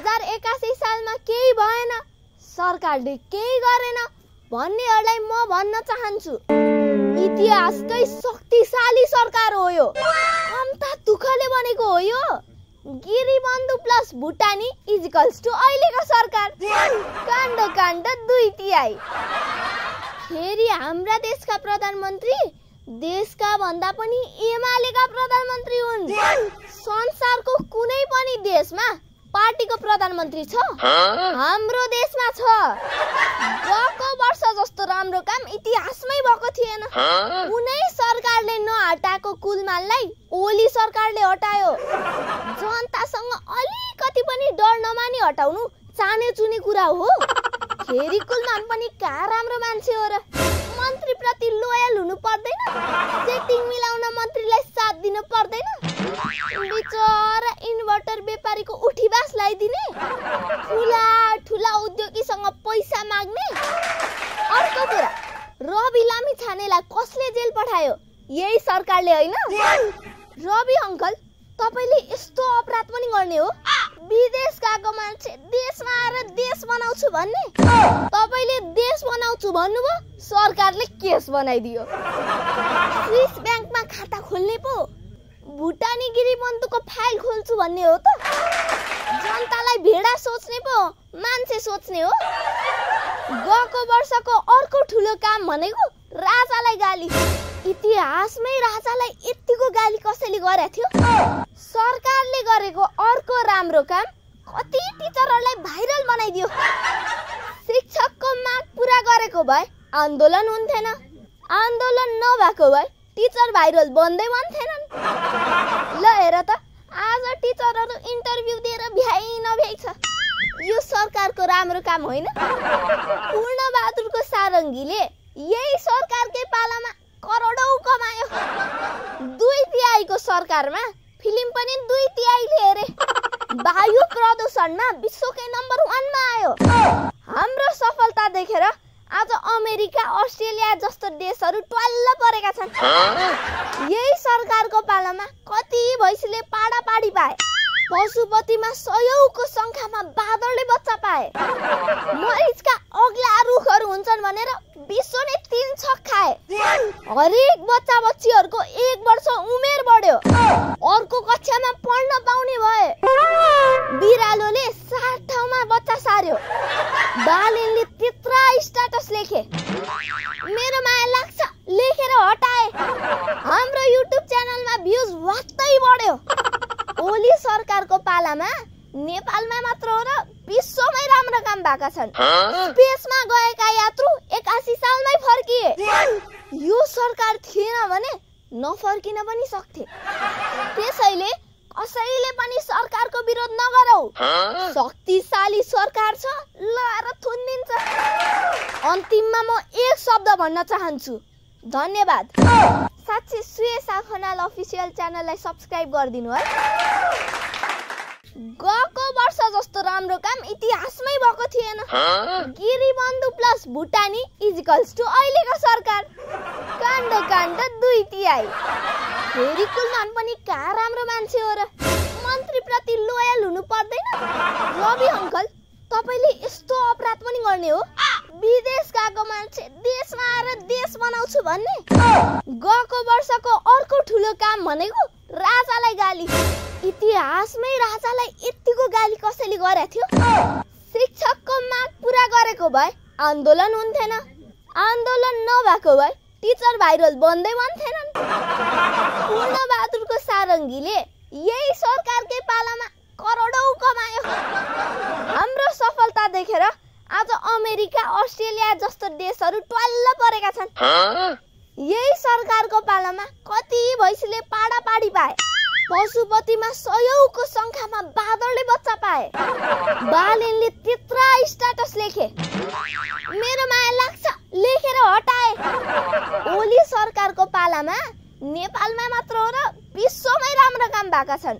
2081 सालमा केही भएन, सरकारले केही गरेन भन्नेहरूलाई म भन्न चाहन्छु, इतिहासकै शक्तिशाली सरकार हो यो। कम्ता दुःखले बनेको हो यो। गिरिबन्धु प्लस भुटानी इजिकल्स टु अहिलेको सरकार। काण्ड काण्ड 2/3। फेरि हाम्रा देशका प्रधानमन्त्री देशका भन्दा पनि एमालेका प्रधानमन्त्री हुन्। संसारको कुनै पनि देशमा पार्टीको प्रधानमन्त्री छ? हाम्रो देशमा छ। गएको वर्ष जस्तो राम्रो काम इतिहासमै भएको थिएन। कुनै सरकारले नहटाएको कुलमानलाई ओली सरकारले हटायो। जनतासँग अलिकति पनि डर नमानी हटाउनु चाने चुने कुरा हो। फेरि कुलमान पनि कहाँ राम्रो मान्छे हो र? मन्त्रीप्रति लोयल हुनु पर्दैन? सेटिङ मिलाउन मन्त्रीलाई साथ दिनु पर्दैन? बिचरा इन्भर्टर व्यापारीको उठीबास लगाइदिने? ठुला उद्योगीसँग पैसा माग्ने? अर्को कुरा, रवि लामिछानेलाई कसले जेल पठायो? यही सरकारले होइन? रवि अङ्कल, तपाईले यस्तो अपराध पनि गर्ने हो? विदेश गएको मान्छे देशमा आएर देश बनाउँछु भन्ने? तपाईले देश बनाउँछु भन्नुभयो, सरकारले केस बनाइदियो। स्विस ब्याङ्कमा खाता खोल्ने पो भुटानी गिरिबन्धुको फाइल खोल्छु भन्ने हो त? जनतालाई भेडा सोच्ने पो मान्छे सोच्ने हो? गएको वर्षको अर्को ठुलो काम भनेको राजालाई गाली। इतिहासमै राजालाई यतिको गाली कसैले गरेको थियो? सरकारले गरेको अर्को राम्रो काम कति टिचरहरूलाई भाइरल बनाइदियो। शिक्षकको माग पुरा गरेको भए आन्दोलन हुन्थेन। आन्दोलन नभएको भए टिचर भाइरल बन्दै बन्थेनन्। ल हेर त, आज टिचरहरू इन्टरभ्यु दिएर भ्याइ नभ्याइ छ। यो सरकारको राम्रो काम होइन? पूर्णबहादुरको सारङ्गीले यही सरकारकै पालामा करोडौं कमायो। 2/3 सरकारमा फिल्म पनि 2/3 हेरे। वायु प्रदूषणमा विश्वकै नम्बर 1 मा आयो। हाम्रो सफलता देखेर आज अमेरिका, अस्ट्रेलिया जस्तो देशहरू ट्वाल्ल परेका छन्। यही सरकारको पालामा कति भैँसीले पाडापाडी पाए। पशुपतिमा सयौंको संख्यामा बाँदरले बच्चा पाए। मरिचका अग्ला रुखहरू हुन्छन् भनेर विश्वले 3 छक खाए। हरेक बच्चा बच्चीहरूको 1 वर्ष उमेर बढ्यो। अर्को कक्षामा पढ्न पाउने भए। बिरालोले 60 ठाउँमा बच्चा सार्यो। बालेनले त्यत्रा स्ट्याटस लेखे। मेरो माया लाग्छ लेखेर हटाए। हाम्रो युट्युब च्यानलमा भ्युज वात्तै बढ्यो। ओली सरकारको पालामा नेपालमा मात्र हो र विश्वमै राम्रो काम भएका छन्। स्पेसमा गएका यात्रु 81 सालमै फर्किए। यो सरकार थिएन भने नफर्किन पनि सक्थे। त्यसैले कसैले पनि सरकारको विरोध नगरौ। शक्तिशाली सरकार छ, लएर थुनिदिन्छ। अन्तिममा म एक शब्द भन्न चाहन्छु, धन्यवाद। साथै सुयसा खनाल अफिसियल च्यानललाई सब्स्क्राइब गरिदिनु है। गएको वर्ष जस्तो राम्रो काम इतिहासमै भएको थिएन। गिरिबन्धु प्लस भुटानी इजिकल्स टु अहिलेको सरकार। काण्ड काण्ड 2/3। फेरि कुलमान पनि कहाँ राम्रो मान्छे हो र? मन्त्रीप्रति लोयल हुनु पर्दैन? रवि अङ्कल, तपाईले यस्तो अपराध पनि गर्ने हो? विदेश गएको मान्छे देशमा आएर देश बनाउँछु भन्ने? गएको वर्षको अर्को ठुलो काम भनेको राजालाई गाली। इतिहासमै राजालाई यतिको गाली कसैले गरेको थियो? शिक्षकको माग पुरा गरेको भए आन्दोलन हुन्थेन। आन्दोलन नभएको भए टिचर भाइरल बन्दै बन्थेनन्। पूर्णबहादुरको सारङ्गीले यही सरकारकै पालामा करोडौं कमायो। हाम्रो सफलता देखेर आज अमेरिका, अस्ट्रेलिया जस्तो देशहरू ट्वाल्ल परेका छन्। यही सरकारको पालामा कति भैँसीले पाडापाडी पाए। पशुपतिमा सयौंको संख्यामा बाँदरले बच्चा पाए। बालेनले त्यत्रा स्ट्याटस लेखे। मेरो माया लाग्छ लेखेर हटाए। ओली सरकारको पालामा नेपालमा मात्र हो र विश्वमै राम्रो काम भएका छन्।